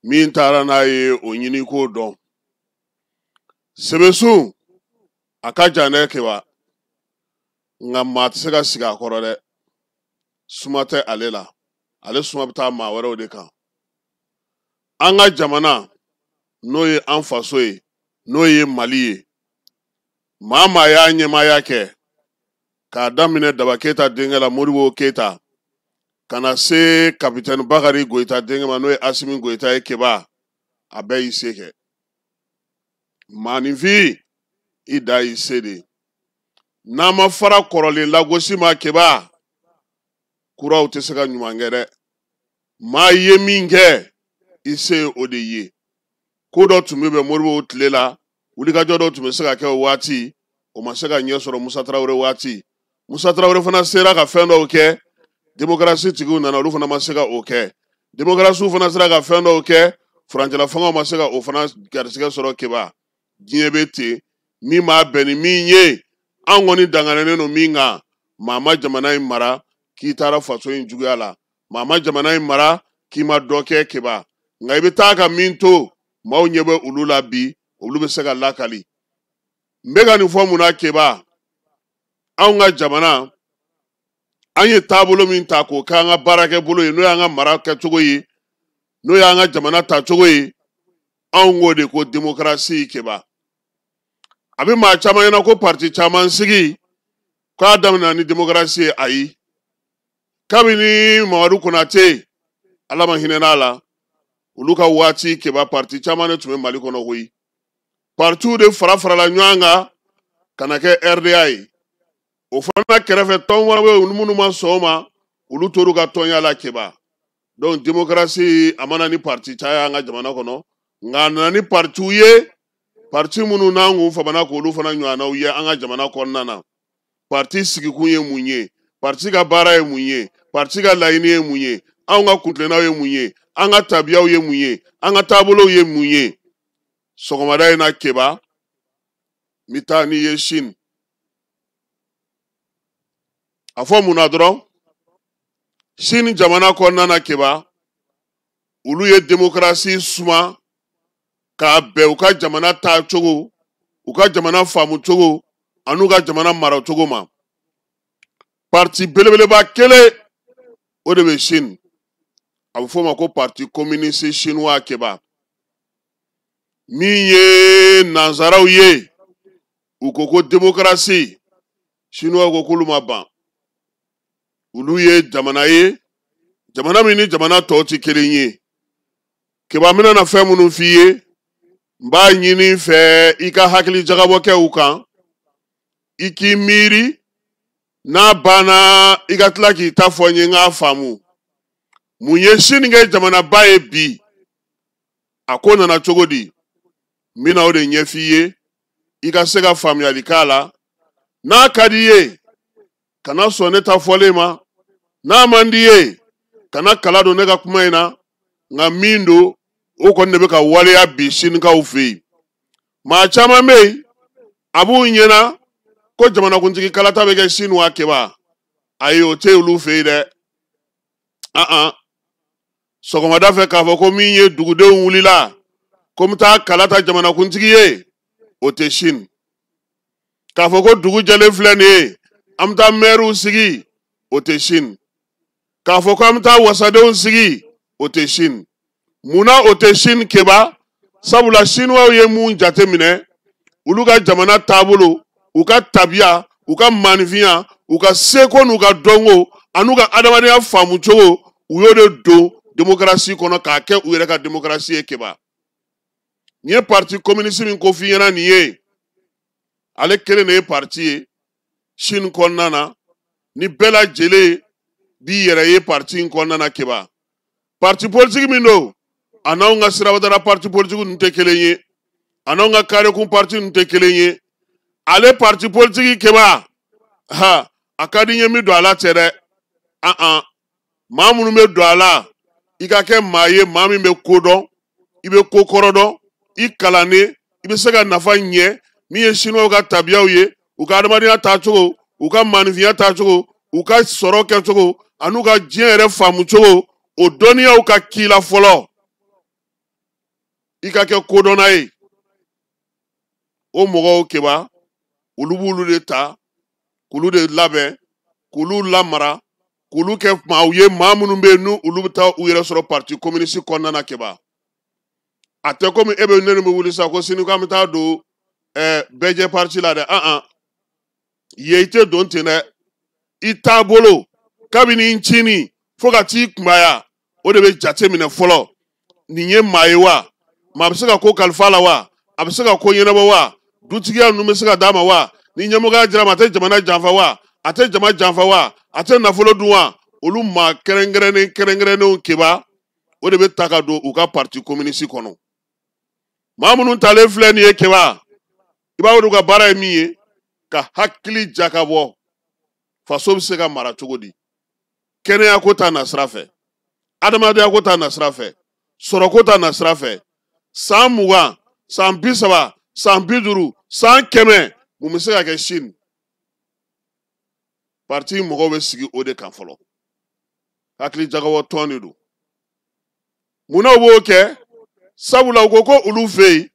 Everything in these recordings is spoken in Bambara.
min taara n'a ye o ɲini ko dɔn sɛbɛsun a ka jan dɛ keba nka maa tɛ se ka sigi a kɔrɔ dɛ suma tɛ ale la ale suma bɛ taa maa wɛrɛw de kan an ka jamana n'o ye an faso ye n'o ye Mali ye maa maa y'a ɲɛmaaya kɛ k'a daminɛ Daba Keyita denkɛ la Modibo Keyita ka na se kapitɛni Bakari Goyita denkɛ ma n'o ye Asimi Goyita ye keba a bɛɛ y'i se kɛ maaninfin i da y'i se de n'a ma fara kɔrɔlen lagosi ma keba kuraw tɛ se ka ɲuman kɛ dɛ maa ye min kɛ i se o de ye ko dɔ tun bɛ Modibo tile la wulikajɔ dɔ tun bɛ se ka kɛ o waati o ma se ka ɲɛ sɔrɔ Musa Tarawele waati Musa Tarawele fana sera ka fɛn dɔw kɛ démocratie tigiw nana olu fana ma se ka o kɛ démocratie fana sera ka fɛn dɔw kɛ furancɛla fangaw ma se ka o fana garisigɛ sɔrɔ keba diɲɛ bɛ ten min b'a bɛn ni min ye an kɔni danganinen don min kan maa ma jamana in mara k'i taara faso in juguya la maa ma jamana in mara k'i ma dɔ kɛ keba nka i bɛ taa ka min to maaw ɲɛ bɛ olu la bi olu bɛ se ka lakali n bɛ ka nin fɔ mun na keba anw ka jamana an ye taabolo min ta k'o k'an ka baarakɛ bolo ye n'o y'an ka mara kɛcogo ye n'o y'an ka jamana tacogo ye anw k'o de ko démocratie keba a bɛ maa caman ɲɛna ko parti caman sigi k'a daminɛ ni démocratie ye ayi kabini Mamadu Konate ala ma hinɛ n'a la olu ka waati keba parti caman de tun bɛ Mali kɔnɔ koyi partiw de fara-farala ɲɔgɔn kan ka na kɛ RDA ye o fana kɛrɛfɛ tɔn wɛrɛ bɛ olu minnu ma sɔn o ma olu tor'u ka tɔnya la keba donc démocratie a mana ni parti caya an ka jamana kɔnɔ nka a nana ni partiw ye parti minnu n'an kun famana k'olu fana ɲɔgɔnnaw ye an ka jamana kɔnɔna na parti sigikun ye mun ye parti ka baara ye mun ye parti ka laɲini ye mun ye anw ka kuntilennaw ye mun ye an ka tabiyaw ye mun ye an ka taabolow ye mun ye sɔgɔmada in na keba n bɛ taa n'i ye Sine a fɔ mun na dɔrɔn Sine jamana kɔnɔna na keba olu ye démocratie suma k'a bɛn u ka jamana taacogo u ka jamana faamucogo an'u ka jamana maracogo ma parti belebeleba kelen o de bɛ Sine a bɛ fɔ o ma ko parti communiste chinois keba min ye nanzaraw ye u ko ko démocratie chinois ko k'olu ma ban olu ye jamana ye jamana min ni jamana tɔw tɛ kelen ye keba n bɛna na fɛn minnu f'i ye n b'a ɲini fɛ i ka hakili jagabɔ kɛ u kan i k'i miiri n'a banna i ka tila k'i ta fɔ n ye n k'a faamu mun ye Sine kɛ jamanaba ye bi a ko nana cogo di n bɛna o de ɲɛf'i ye i ka se ka faamuyali k'a la n'a ka di i ye kana sɔn ne ta fɔlen ma n'a man di i ye kana kala don ne ka kuma in na nka min don o kɔni de bɛ ka waleya bi Sinekaw fɛ yen maa caman bɛ yen a b'u ɲɛna ko jamanakuntigi kalata bɛ kɛ Sine wa keba ayi o tɛ olu fɛ yen dɛ sɔgɔmada fɛ k'a fɔ ko min ye dugudenw wulila ko n bɛ taa kala ta jamanakuntigi ye o tɛ Sine k'a fɔ ko dugu jɛlen filɛ nin ye an bɛ taa maires sigi o tɛ Sine k'a fɔ ko an bɛ taa wasadenw sigi o tɛ Sine munna o tɛ Sine keba sabula Sinois ye mun jate minɛ olu ka jamana taabolo u ka tabiya u ka maanifinya u ka seko n'u ka dɔnko an'u ka adamadenya faamu cogo u y'o de don démocratie kɔnɔ k'a kɛ u yɛrɛ ka démocratie ye keba n ye parti communiste min ko f'i ɲɛna nin ye ale kelen de ye parti ye Sine kɔnɔna na ni bɛɛ lajɛlen b'i yɛrɛ ye parti in kɔnɔna na keba parti politique min don a n'anw ka sirabadara parti politique ninnu tɛ kelen ye a n'anw ka karekun parti ninnu tɛ kelen ye ale parti politique keba a ka di n ye min don a la tɛ dɛ maa minnu bɛ don a la i ka kɛ maa ye maa min bɛ ko dɔn i bɛ ko kɔrɔ dɔn i kalannen i bɛ se ka nafa ɲɛ min ye Sinois ka tabiyaw ye u ka adamadenya taacogo u ka maanifinya taacogo u ka sɔrɔ kɛcogo an'u ka diɲɛ yɛrɛ faamu cogo o dɔnniyaw ka k'i la fɔlɔ i ka kɛ kodɔnna ye o mɔgɔw keba olu b'olu de ta k'olu de labɛn k'olu lamara k'olu kɛ maaw ye maa minnu bɛ yen n'u olu bɛ taa u yɛrɛ sɔrɔ parti communiste kɔnɔna na keba a tɛ komi e bɛ ne bɛ wuli sa ko sini k'an bɛ taa don bɛjɛ parti la dɛ ye i tɛ don ten dɛ i taabolo kabini n cini fo ka t'i kunbaya o de bɛ jate minɛ fɔlɔ nin ye maa ye wa maa bɛ se ka ko kalifa la wa a bɛ se ka ko ɲɛnabɔ wa dutigiya ninnu bɛ se ka d'a ma wa ni ɲɛmɔgɔya dira ma a tɛ jamana janfa wa a tɛ jama janfa wa a tɛ nafolo dun wa olu maa kɛrɛnkɛrɛnnenw keba o de bɛ ta ka don u ka parti communiste kɔnɔ maa minnu talen filɛ nin ye keba i b'a dɔn u ka baara ye min ye ka hakili ja ka bɔ faso bɛ se ka mara cogo di kɛnɛya ko ta na sira fɛ adamadenya ko ta na sira fɛ sɔrɔ ko ta na sira fɛ san 20 san 30 san 50 san 100 mun bɛ se ka kɛ sini parti mɔgɔw bɛ sigi o de kan fɔlɔ hakili jagabɔ tɔn de don munna u b'o kɛ sabula u ko ko olu fɛ yen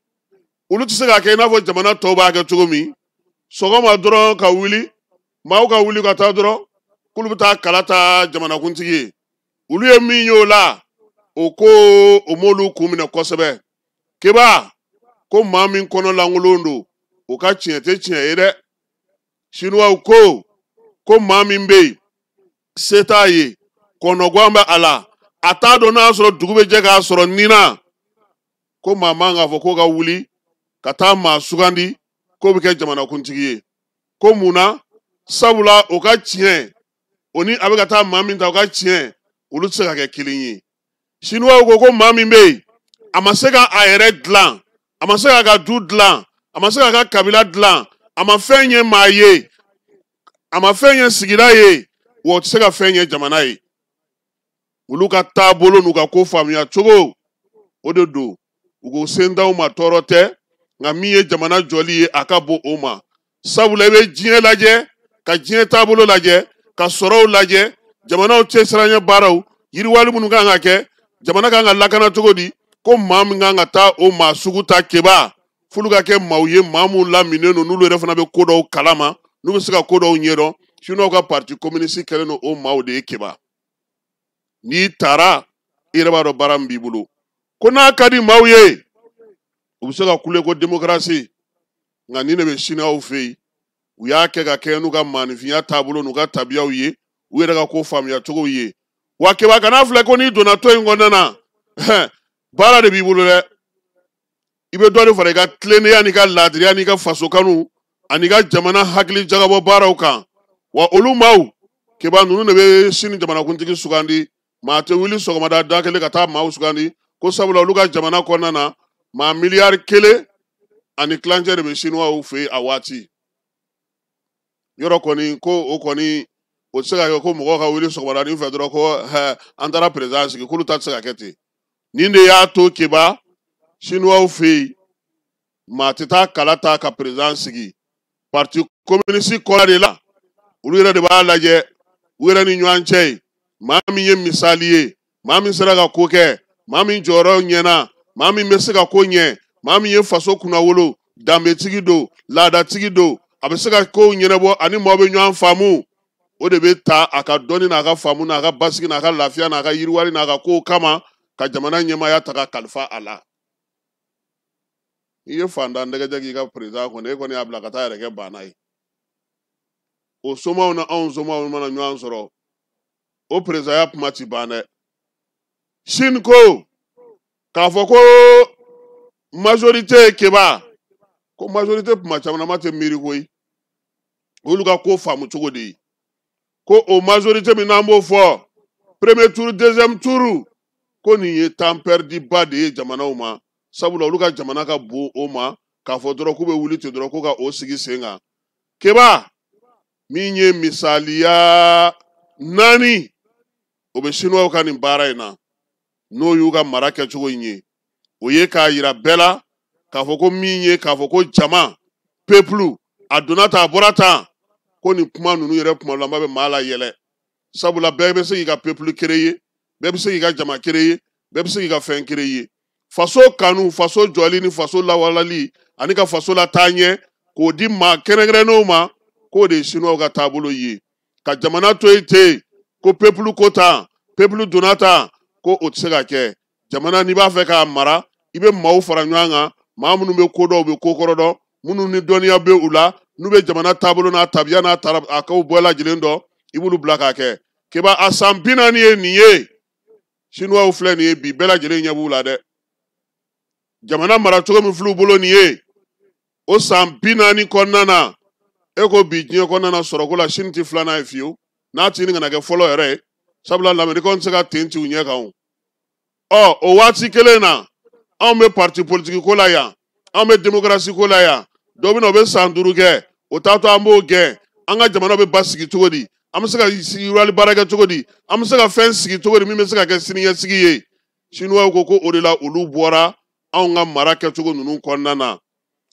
olu tɛ se ka kɛ i n'a fɔ jamana tɔw b'a kɛ cogo min sɔgɔma dɔrɔn ka wuli maaw ka wuli ka taa dɔrɔn k'olu bɛ taa kala ta jamanakuntigi ye olu ye min ye o la o ko o m'olu kun minɛ kosɛbɛ keba ko maa min kɔnɔ lankolon don o ka tiɲɛ tɛ tiɲɛ ye dɛ sinuwaw ko maa min bɛ yen se t'a ye kɔnɔguwan bɛ a la a t'a dɔn n'a sɔrɔ dugu bɛ jɛ k'a sɔrɔ nin na ko maa man k'a fɔ ko ka wuli ka taa maa sugandi k'o bɛ kɛ jamanakuntigi ye ko munna sabula o ka tiɲɛ o ni a bɛ ka taa maa min ta o ka tiɲɛ olu tɛ se ka kɛ kelen ye sinuwaw ko maa min bɛ yen a ma se ka a yɛrɛ dilan a ma se k'a ka du dilan a ma se k'a ka kabila dilan a ma fɛn ɲɛ maa ye a ma fɛn ɲɛ sigida ye wa o tɛ se ka fɛn ɲɛ jamana ye olu ka taabolo n'u ka ko faamuya cogo o de don u ko sen d'aw ma tɔɔrɔ tɛ nka min ye jamana jɔli ye a ka bon o ma sabula i bɛ diɲɛ lajɛ ka diɲɛ taabolo lajɛ ka sɔrɔw lajɛ jamanaw cɛsiranya baaraw yiriwali minnu kan ka kɛ jamana kan ka lakana cogo di ko maa min kan ka taa o maa sugu ta keba f'olu ka kɛ maaw ye maa minnu laminen don n'olu yɛrɛ fana bɛ ko dɔw kalama n'u bɛ se ka ko dɔw ɲɛdɔn sinon ka parti communiste kɛlen don o maaw de ye keba n'i taara i yɛrɛ b'a dɔn baara min b'i bolo ko n'a ka di maaw ye u bɛ se ka kule ko démocratie nka nin de bɛ sini aw fɛ yen u y'a kɛ ka kɛ n'u ka maanifinya taabolo n'u ka tabiyaw ye u yɛrɛ ka ko faamuya cogow ye wa keba kana filɛ ko n'i donna tɔn in kɔnɔna na baara de b'i bolo dɛ i bɛ dɔ de fara i ka tilennenya n'i ka laadiriya n'i ka faso kanu ani ka jamana hakili jagabɔ baaraw kan wa olu maaw keba ninnu de bɛ sini jamanakuntigi sugandi maa tɛ wuli sɔgɔmada da kelen ka taa maaw sugandi ko sabula olu ka jamana kɔnɔna na maa miliyari 1 ani tilancɛ de bɛ sinuwaw fɛ yen a waati yɔrɔ kɔni ko o kɔni o tɛ se ka kɛ ko mɔgɔw ka wuli sɔgɔmadanin fɛ dɔrɔn ko an taara perezan sigi k'olu ta tɛ se ka kɛ ten nin de y'a to keba sinuwaw fɛ yen maa tɛ taa kala ta ka perezan sigi parti communiste kɔnɔ de la olu yɛrɛ de b'a lajɛ u yɛrɛ ni ɲɔgɔn cɛ ye maa min ye misali ye maa min sera ka ko kɛ maa min jɔyɔrɔ ɲɛna maa min bɛ se ka ko ɲɛ maa min ye faso kunnawolo danbetigi don laadatigi don a bɛ se ka kow ɲɛnabɔ ani maaw bɛ ɲɔgɔn faamu o de bɛ ta a ka dɔnni n'a ka faamu n'a ka basigi n'a ka lafiya n'a ka yiriwali n'a ka kow kama ka jamana ɲɛmaaya ta ka kalifa a la i ye fantan dɛgɛjɛ k'i ka perezan kɔnɔ e kɔni y'a bila ka taa yɛrɛ kɛ banna ye o somaw na anw somaw mana ɲɔgɔn sɔrɔ o perezanya kuma ti ban dɛ sini ko k'a fɔ ko majorité keba ko majorité kuma caman ma tɛ miiri koyi olu ka ko faamu cogo de ye ko o majorité min n'an b'o fɔ premier tour deuxième tour ko nin ye temps perdu ba de ye jamanaw ma sabula olu ka jamana ka bon o ma k'a fɔ dɔrɔn k'u bɛ wuli ten dɔrɔn ko ka o sigi sen kan keba min ye misaliya 4 o bɛ sinuwaw ka nin baara in na n'o y'u ka mara kɛcogo in ye o ye k'a yira bɛɛ la k'a fɔ ko min ye k'a fɔ ko jama peuple a donna tan a bɔra tan ko nin kuma ninnu yɛrɛ kuma lama bɛ maa la yɛlɛ sabula bɛɛ bɛ se k'i ka peuple créer bɛɛ bɛ se k'i ka jama créer bɛɛ bɛ se k'i ka fɛn créer faso kanu faso jɔli ni faso lawalali ani ka faso la taa ɲɛ k'o di maa kɛrɛnkɛrɛnnenw ma k'o de ye sinuwaw ka taabolo ye ka jamana to yen ten ko pepulu ko tan pepulu donna tan ko o tɛ se ka kɛ jamana n'i b'a fɛ k'a mara i bɛ maaw fara ɲɔgɔn kan maa minnu bɛ ko dɔn u bɛ ko kɔrɔ dɔn minnu ni dɔnniya bɛ u la n'u bɛ jamana taabolo n'a tabiya n'a tarakaw bɛɛ lajɛlen dɔn i b'olu bila k'a kɛ keba a san 40 ye nin ye sinuwaw filɛ nin ye bi bɛɛ lajɛlen ɲɛ b'u la dɛ jamana maracogo min filɛ u bolo nin ye o san 40 kɔnɔna na e ko bi diɲɛ kɔnɔna na sɔrɔko la sini tɛ filanan ye fiyewu n'a tini kana kɛ fɔlɔ yɛrɛ ye sabula lamɛnnikɛnw tɛ se ka ten ci u ɲɛ kan o waati kelen na anw bɛ parti politique ko la yan anw bɛ démocratie ko la yan dɔw bɛ na o bɛ san 5 kɛ o t'a to an b'o gɛn an ka jamana bɛ basigi cogo di an bɛ se ka yiriwali baara kɛ cogo di an bɛ se ka fɛn sigi cogo di min bɛ se ka kɛ siniɲɛsigi ye sinuwaw ko o de la olu bɔra anw ka mara kɛcogo ninnu kɔnɔna na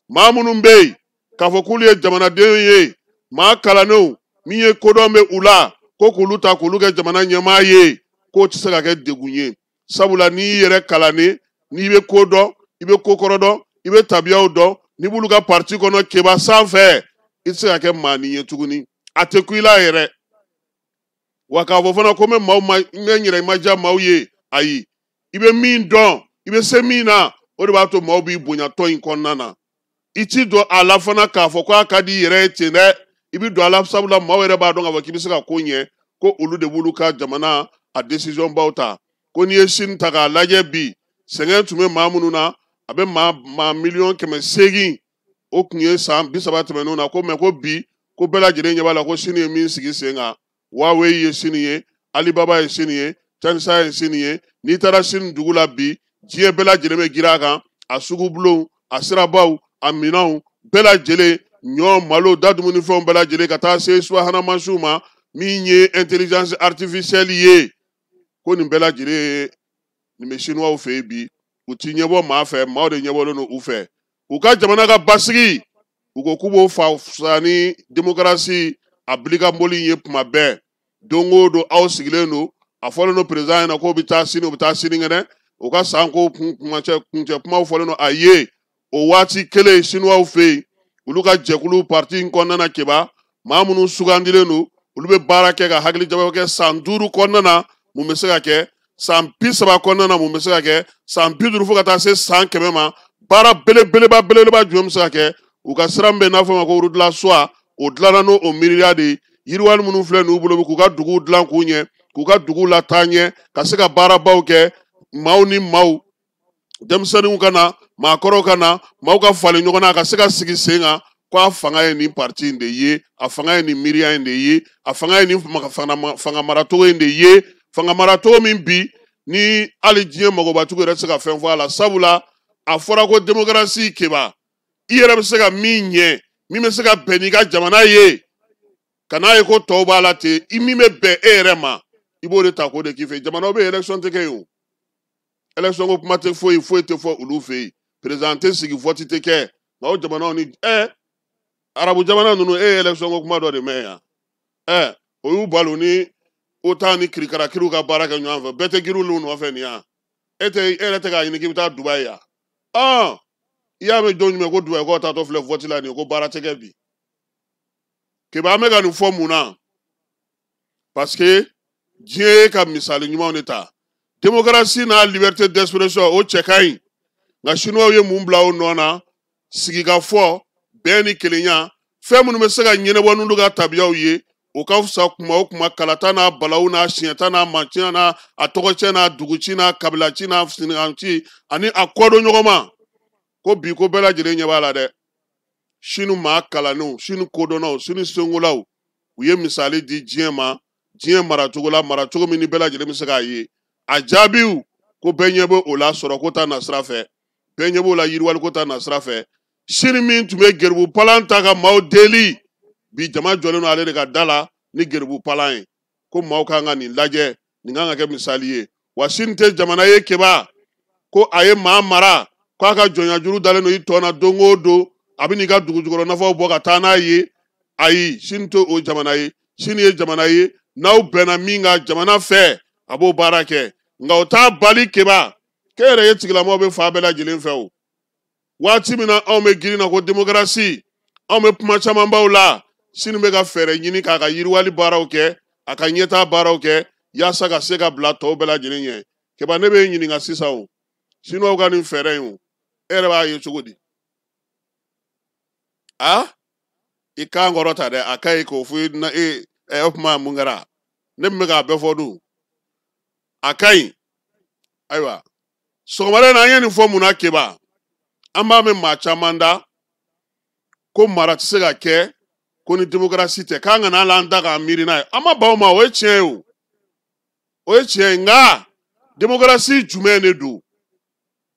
maa minnu bɛ yen k'a fɔ k'olu ye jamanadenw ye maa kalannenw min ye kodɔn bɛ u la ko k'olu ta k'olu kɛ jamana ɲɛmaa ye k'o tɛ se ka kɛ degun ye sabula n'i y'i yɛrɛ kalannen n'i bɛ ko dɔn i bɛ ko kɔrɔ dɔn i bɛ tabiyaw dɔn n'i b'olu ka parti kɔnɔ keba sanfɛ i tɛ se ka kɛ maa nin ye tuguni a tɛ ku i la yɛrɛ wa k'a fɔ fana ko n bɛ n yɛrɛ maja maaw ye ayi i bɛ min dɔn i bɛ se min na o de b'a to maaw b'i bonya tɔn in kɔnɔna na i ti don a la fana k'a fɔ k'a ka di i yɛrɛ ye ten dɛ i bɛ don a la sabula maaw yɛrɛ b'a dɔn k'a fɔ k'i bɛ se ka ko ɲɛ ko olu de b'olu ka jamana a décision baw ta ko n'i ye sini ta k'a lajɛ bi sɛgɛn tun bɛ maa minnu na a bɛ maa 1,800,000 o tun ye san 30 tɛmɛnenw na ko mɛ ko bi ko bɛɛ lajɛlen ɲɛ b'a la ko sini ye min sigi sen kan Huawei ye sini ye Alibaba ye sini ye Chanisa ye sini ye n'i taara sini dugu la bi diɲɛ bɛɛ lajɛlen bɛ girin a kan a sugubulonw a sirabaw a minɛnw bɛɛ lajɛlen ɲɔ malo da dumunifɛnw bɛɛ lajɛlen ka taa se subahana mansiw ma min ye intelligence artificielle ye ko nin bɛɛ lajɛlen ye nin bɛ sinuwaw fɛ yen bi u ti ɲɛbɔ maa fɛ maaw de ɲɛbɔlen don u fɛ u ka jamana ka basigi u ko k'u b'o fisa ni démocratie a bilikanboli ye tuma bɛɛ don o don aw sigilen don a fɔlen don président ɲɛna k'o bɛ taa sini o bɛ taa sinikɛnɛ u ka sanko kuncɛ kumaw fɔlen don a ye o waati kelen sinuwaw fɛ yen olu ka jɛkulu parti in kɔnɔna na keba maa minnu sugandilen don olu bɛ baara kɛ ka hakilijabɔ kɛ san 5 kɔnɔna na mun bɛ se ka kɛ san 30 kɔnɔna na mun bɛ se ka kɛ san 50 fo ka taa se san 100 ma baara belebeleba jumɛn bɛ se ka kɛ u ka sira min bɛ n'a fɔ ma ko route la soie o dilanna n'o miiriya de ye yiriwali minnu filɛ n'u bolo k'u ka duguw dilan k'u ɲɛ k'u ka duguw lataa ɲɛ ka se ka baarabaw kɛ maaw ni maaw denmisɛnninw ka na maakɔrɔw ka na maaw ka falen ɲɔgɔn na a ka se ka sigi sen kan ko a fanga ye nin parti in de ye a fanga ye nin miiriya in de ye a fanga ye nin fanga maracogo in de ye fanga maracogo min bi ni hali diɲɛ magobatigiw yɛrɛ tɛ se ka fɛn fɔ a la sabula a fɔra ko démocratie keba i yɛrɛ bɛ se ka min ɲɛ min bɛ se ka bɛn n'i ka jamana ye ka n'a ye ko tɔw b'a la ten i min bɛ bɛn e yɛrɛ ma i b'o de ta k'o de k'i fɛ jamanaw bɛ élection tɛ kɛ yen o élection ko kuma tɛ foyi tɛ fɔ olu fɛ yen président tɛ sigi vote tɛ kɛ nka o jamanaw ni arabu jamana ninnu e ye élection ko kuma dɔ de mɛn yan o y'u balo ni OTAN ni kirikarakiriw ka baara kɛ ɲɔgɔn fɛ bɛɛ tɛ girin olu nɔfɛ nin yan e yɛrɛ tɛ k'a ɲini k'i bɛ taa Dubayi yan i y'a mɛn jɔn jumɛn ko Dubayi k'o taatɔ filɛ vote la nin ye ko baara tɛ kɛ bi keba an bɛ ka nin fɔ mun na parce que diɲɛ ye ka misali ɲumanw de ta démocratie n'a liberté d'expression o cɛ ka ɲi nka sinuwaw ye mun bila o nɔ na sigikafɔ bɛn ni kelenya fɛn minnu bɛ se ka ɲɛnabɔ n'olu ka tabiyaw ye o ka fisa kuma o kuma kalata n'a balawu n'a siɲɛta n'a mantiɲɛ n'a a tɔgɔcɛ n'a duguci n'a kabilaci n'a sinikanci ani a kɔdon ɲɔgɔn ma ko bi ko bɛɛ lajɛlen ɲɛ b'a la dɛ sini maa kalannenw sini kodɔnnaw sini senkolaw u ye misali di diɲɛ ma diɲɛ maracogo la maracogo min ni bɛɛ lajɛlen bɛ se k'a ye a jaabiw ko bɛɛ ɲɛ bɛ o la sɔrɔko ta nasira fɛ bɛɛ ɲɛ b'o la yiriwaliko ta nasira fɛ sini min tun bɛ geribu palan ta ka maaw deli bi jama jɔlen don ale de ka da la ni geribu palan ye ko maaw kan ka nin lajɛ nin kan ka kɛ misali ye wa sini tɛ jamana ye keba ko a ye maa mara k'a ka jɔnyajuru dalen don i tɔ na don o don a bɛ n'i ka dugujukɔrɔ nafaw bɔ ka taa n'a ye ayi sini tɛ o jamana ye sini ye jamana ye n'aw bɛnna min ka jamana fɛ a b'o baara kɛ nka o t'a bali keba kere ye tigilamaw bɛ fa bɛɛ lajɛlen fɛ o waati min na anw bɛ girin na ko démocratie anw bɛ kuma caman baw la sini bɛ ka fɛɛrɛ ɲini k'a ka yiriwali baaraw kɛ a ka ɲɛtaa baaraw kɛ yaasa ka se ka bila tɔw bɛɛ lajɛlen ɲɛ keba ne bɛ ɲininka sisan o sinuwaw ka nin fɛɛrɛ in o e yɛrɛ b'a ye cogo di a i kan kɔrɔ ta dɛ a ka ɲi k'o fɔ na o kuma mun kɛra ne bɛ k'a bɛɛ fɔ dun a ka ɲi ayiwa sɔgɔmada in na an ye nin fɔ mun na keba an b'a mɛn maa caman da ko mara tɛ se ka kɛ ko ni démocratie tɛ k'an kana ala an da k'an miiri n'a ye an ma ban o ma o ye tiɲɛ ye o ye tiɲɛ ye nka démocratie jumɛn de don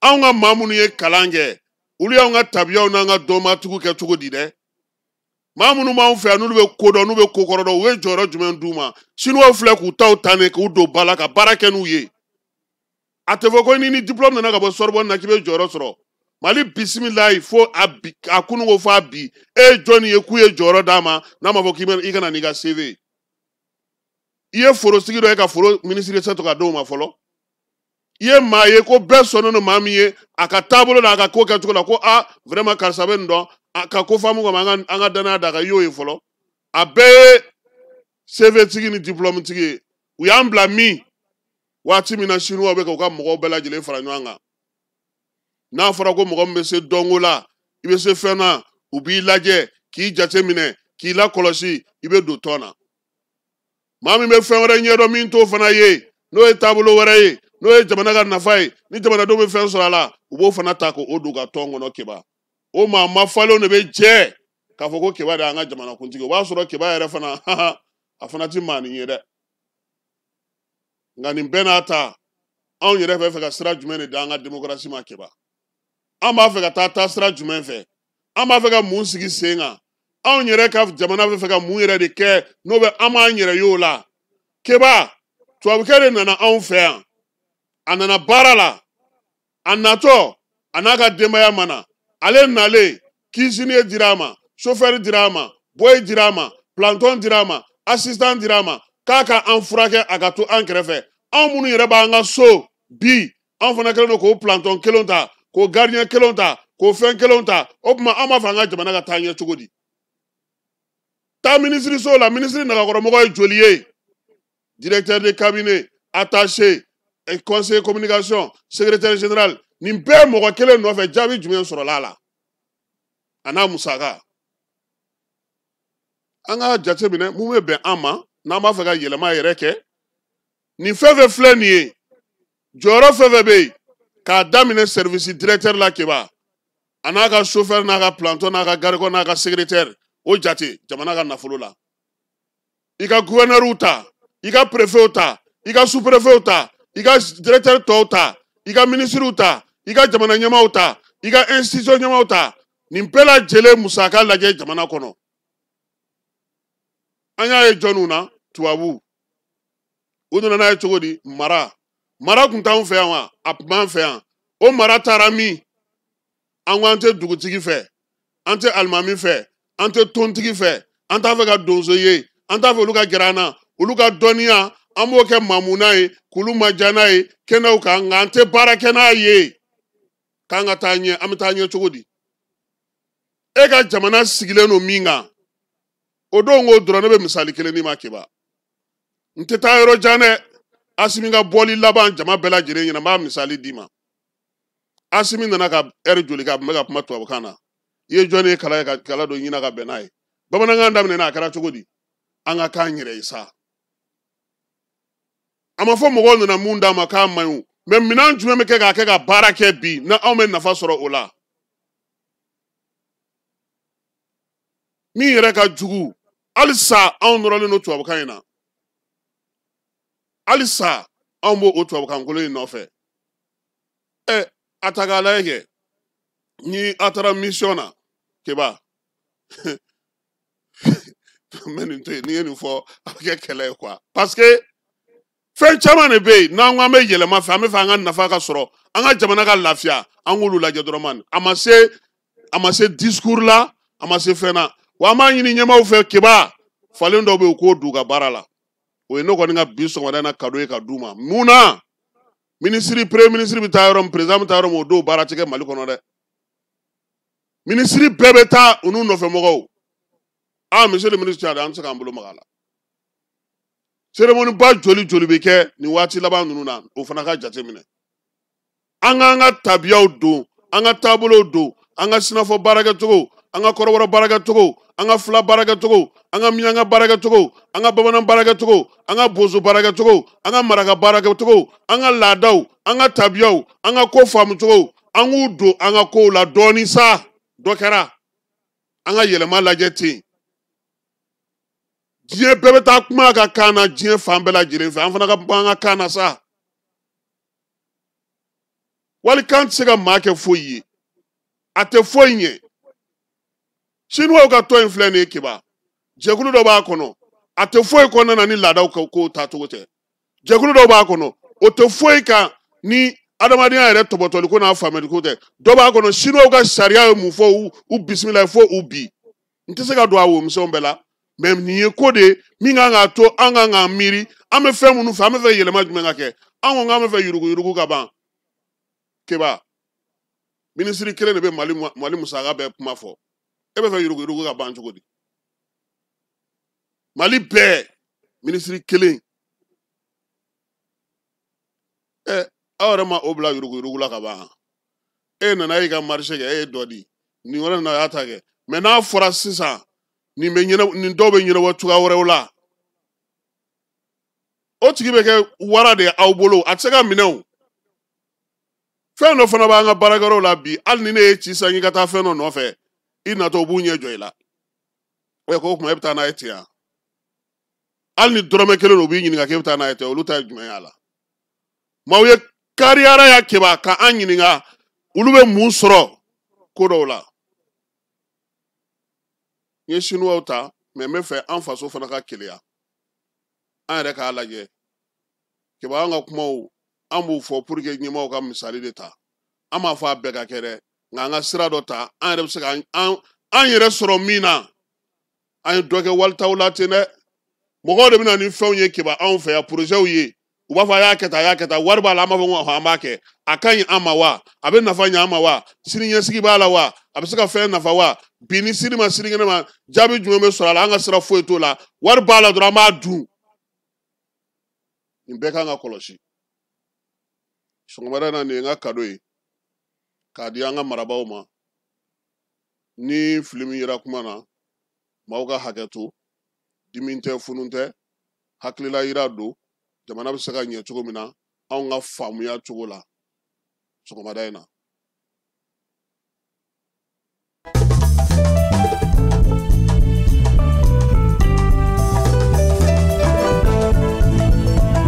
anw ka maa minnu ye kalan kɛ olu y'anw ka tabiyaw n'an ka dɔnbatigiw kɛ cogo di dɛ maa minnu b'anw fɛ yan n'olu bɛ ko dɔn n'u bɛ ko kɔrɔ dɔn u ye jɔyɔrɔ jumɛn d'u ma sinuwaw filɛ k'u taw ta ne k'u don ba la ka baara kɛ n'u ye a tɛ fɔ ko ni diplôme nana ka bɔ Sorbonne na k'i bɛ jɔyɔrɔ sɔrɔ mali bisimilayi fo a kunu ko fo a bi e ye jɔnni ye k'u ye jɔyɔrɔ d'a ma n'a ma fɔ k'i kana n'i ka CV i ye forosigi dɔ ye ka foro minisiri tɛ to ka d'o ma fɔlɔ i ye maa ye ko bɛɛ sɔnnen don maa min ye a ka taabolo la a ka ko kɛcogo la ko vraiment karisa bɛ nin dɔn a ka ko faamu kama an ka danaya da kan i y'o ye fɔlɔ a bɛɛ ye CV tigi ni diplôme tigi ye u y'an bila min waati min na sinuwaw bɛ k'u ka mɔgɔw bɛɛ lajɛlen fara ɲɔgɔn kan n'a fɔra ko mɔgɔ min bɛ se dɔnko la i bɛ se fɛn na u b'i lajɛ k'i jate minɛ k'i lakɔlɔsi i bɛ don tɔn na maa min bɛ fɛn wɛrɛ ɲɛdɔn min t'o fana ye n'o ye taabolo wɛrɛ ye n'o ye jamana ka nafa ye ni jamanadenw bɛ fɛn sɔrɔ a la u b'o fana ta k'o don u ka tɔn kɔnɔ keba o maa ma falenw de bɛ jɛ k'a fɔ ko keba de y'an ka jamanakuntigi o b'a sɔrɔ keba yɛrɛ fana a fana tɛ maa nin ye dɛ nka nin bɛɛ n'a ta anw yɛrɛ bɛ fɛ ka sira jumɛn de d'an ka démocratie ma keba an b'a fɛ ka taa sira jumɛn fɛ an b'a fɛ ka mun sigi sen kan anw yɛrɛ ka jamana bɛ fɛ ka mun yɛrɛ de kɛ n'o bɛ an b'an yɛrɛ ye o la keba tubabukɛ de nana anw fɛ yan a nana baara la a natɔ a n'a ka denbaya mana ale nalen cuisinier dira a ma chauffeur dira a ma boy dira a ma planton dira a ma assistant dira a ma k'a ka an furakɛ a ka to an kɛrɛfɛ anw minnu yɛrɛ b'an ka so bi anw fana kɛlen don k'o planton kelen ta k'o gardien kelen ta k'o fɛn kelen ta o tuma an b'a fɛ an ka jamana ka taa ɲɛ cogo di taa minisiriso la minisiri nagakɔrɔmɔgɔ ye joli ye directeur de cabinet attaché conseiller communication secrétaire général nin bɛɛ mɔgɔ kelen nɔfɛ jaabi jumɛn sɔrɔla a la a n'a musaka an ka jate minɛ mun bɛ bɛn an ma n'an b'a fɛ ka yɛlɛma yɛrɛ kɛ nin fɛn fɛn filɛ nin ye jɔyɔrɔ fɛn fɛn bɛ yen k'a daminɛ service directeur la keba a n'a ka chauffeur n'a ka planton n'a ka gardien n'a ka secrétaire o jate jamana ka nafolo la i ka gouverneur ta i ka préfet ta i ka sous préfet ta i ka directeur tɔw ta i ka ministre ta i ka jamana ɲɛmaaw ta i ka institution ɲɛmaaw ta nin bɛɛ lajɛlen musaka lajɛ jamana kɔnɔ an y'a ye jɔnniw na tubabu u nana n'a ye cogo di mara kun t'anw fɛ yan wa a tun b'an fɛ yan o mara taara min an ko an tɛ dugutigi fɛ an tɛ alimami fɛ an tɛ tontigi fɛ an t'a fɛ ka donso ye an t'a fɛ olu ka gɛrɛ an na olu ka dɔnniya an b'o kɛ mamuna ye k'olu maja n'a ye kɛnɛw kan nka an tɛ baara kɛ n'a ye k'an ka taa ɲɛ an bɛ taa ɲɛ cogo di e ka jamana sigilen don min kan o don ko dɔrɔn ne bɛ misali kelen di ma keba n tɛ taa yɔrɔ jan dɛ Asimi ka bɔli laban jama bɛɛ lajɛlen ɲɛna n b'a misali d'i ma Asimi nana ka heure joli k'a tun bɛ ka kuma tubabukan na i ye jɔnni ye kala dɔ ɲina ka bɛn n'a ye bamanankan daminɛna a kɛra cogo di an ka k'an yɛrɛ ye sa a ma fɔ mɔgɔw nana mun d'a ma k'a man ɲi mɛ minɛn jumɛn bɛ kɛ k'a kɛ ka baara kɛ bi na anw bɛ nafa sɔrɔ o la min yɛrɛ ka jugu halisa anw nɔrɔlen don tubabukan in na halisa anw b'o tubabukan kolon in nɔfɛ a ta k'a lajɛ kɛ ni a taara mission na keba n bɛ nin to yen n'i ye nin fɔ a bɛ kɛ kɛlɛ ye quoi parce que fɛn caman de bɛ yen n'an ko an bɛ yɛlɛma fɛ an bɛ fɛ an ka nafa ka sɔrɔ an ka jamana ka lafiya an k'olu lajɛ dɔrɔn man a ma se discours la a ma se fɛn na wa an b'a ɲini ɲɛmaaw fɛ keba falen dɔw bɛ yen u k'o d'u ka baara la o ye ne kɔni ka bi sɔgɔmada in na cadeau ye ka d'u ma mun na Ministre premier ministre bi taa yɔrɔ min président bi taa yɔrɔ min o don baara tɛ kɛ Mali kɔnɔ dɛ. Ministre bɛɛ bɛ taa olu nɔfɛ mɔgɔw. Monsieur le ministre an tɛ se k'an bolo maga a la. Cérémonie ba joli joli bɛ kɛ nin waati laban ninnu na o fana ka jate minɛ. An k'an ka tabiyaw don, an ka taabolow don, an ka sinafɔ baarakɛcogo, an ka kɔrɔbɔrɔ baarakɛcogo, an ka fila baarakɛcogo, an ka miɲanga baarakɛcogo, an ka bamanan baarakɛcogo, an ka bozo baarakɛcogo, an ka maraka baarakɛcogo, an ka laadaw, an ka tabiyaw, an ka ko faamucogo, an k'u don an ka kow la dɔɔni sa. Dɔ kɛra an ka yɛlɛma lajɛ ten. Diɲɛ bɛɛ bɛ taa kuma a ka kan na diɲɛ fan bɛɛ lajɛlen fɛ, an fana ka bɔ an ka kan na sa. Walikan tɛ se ka maa kɛ foyi ye, a tɛ foyi ɲɛ. Chinois ka tɔn in filɛ nin ye Keba, jɛkulu dɔ b'a kɔnɔ, a tɛ foyi kɔnɔna na ni laadaw ko taacogo tɛ. Jɛkulu dɔ b'a kɔnɔ, o tɛ foyi kan ni adamadenya yɛrɛ tɔbɔtɔli ko n'a faamuyali ko tɛ. Dɔ b'a kɔnɔ Chinois ka sariya ye mun fɔ u bisimila fo u bi. N tɛ se ka don a womisɛnw bɛɛ la, mais nin ye ko de ye min kan k'a to an kan k'an miiri, an bɛ fɛn minnu fɛ, an bɛ fɛ yɛlɛma jumɛn ka kɛ. An ko k'an bɛ fɛ yuruguyurugu ka ban. Keba, ministre kelen de bɛ Mali musaka bɛɛ kuma fɔ. E bɛ fɛ yuruguyurugu ka ban cogo di? Mali bɛɛ ministre kelen. Aw yɛrɛ ma o bila yuruguyurugu la ka ban. E nana e ka marché kɛ, e ye dɔ di. Nin wɛrɛ na y'a ta kɛ. Mais n'a fɔra sisan nin dɔw bɛ ɲɛnabɔ cogoya wɛrɛw la. O tigi bɛ kɛ wara de ye aw bolo, a tɛ se ka minɛ o. Fɛn dɔ fana b'an ka baarakɛyɔrɔw la bi, hali ni ne ye ci san i ka taa fɛn dɔ nɔfɛ, i natɔ u b'u ɲɛ jɔ i la. Ko o kuma e bɛ taa n'a ye ten wa? Hali ni dɔrɔmɛ kelen u b'i ɲininka k'e bɛ taa n'a ye ten, olu ta ye jumɛn ye a la? Maaw ye kariyara ya Keba k'an ɲininka olu bɛ mun sɔrɔ ko dɔw la. N ye Chinois ta, mais n bɛ fɛ an faso fana ka keleya. An yɛrɛ k'a lajɛ. Keba an ka kumaw an b'u fɔ pour que ɲɛmaaw ka misali de ta. An m'a fɔ a bɛɛ ka kɛ dɛ, nka an ka sira dɔ ta, an yɛrɛ bɛ se ka an yɛrɛ sɔrɔ min na, an ye dɔ kɛ walitaw la ten dɛ. Mɔgɔw de bɛ na ni fɛnw ye Keba anw fɛ yan, projets ye. U b'a fɔ a y'a kɛ tan, a y'a kɛ tan, wari b'a la, an b'a fɔ ko an b'a kɛ. A ka ɲi an ma wa? A bɛ nafa ɲɛ an ma wa? Sini ɲɛsigi b'a la wa? A bɛ se ka fɛn nafa wa? Bi ni sini ma sinikɛnɛ ma jaabi jumɛn bɛ sɔrɔ a la, an ka sira foyi t'o la. Wari b'a la dɔrɔn an b'a dun. Nin bɛɛ kan ka kɔlɔsi. Sɔgɔmada in na nin ye n ka cadeau ye k'a di an ka marabaaw ma. Ni fili min yera kuma na, maaw ka hakɛ to, dimi tɛ, funu tɛ, hakilila yira don, jamana bɛ se ka ɲɛ cogo min na, anw ka faamuya cogo la. Sɔgɔmada in na.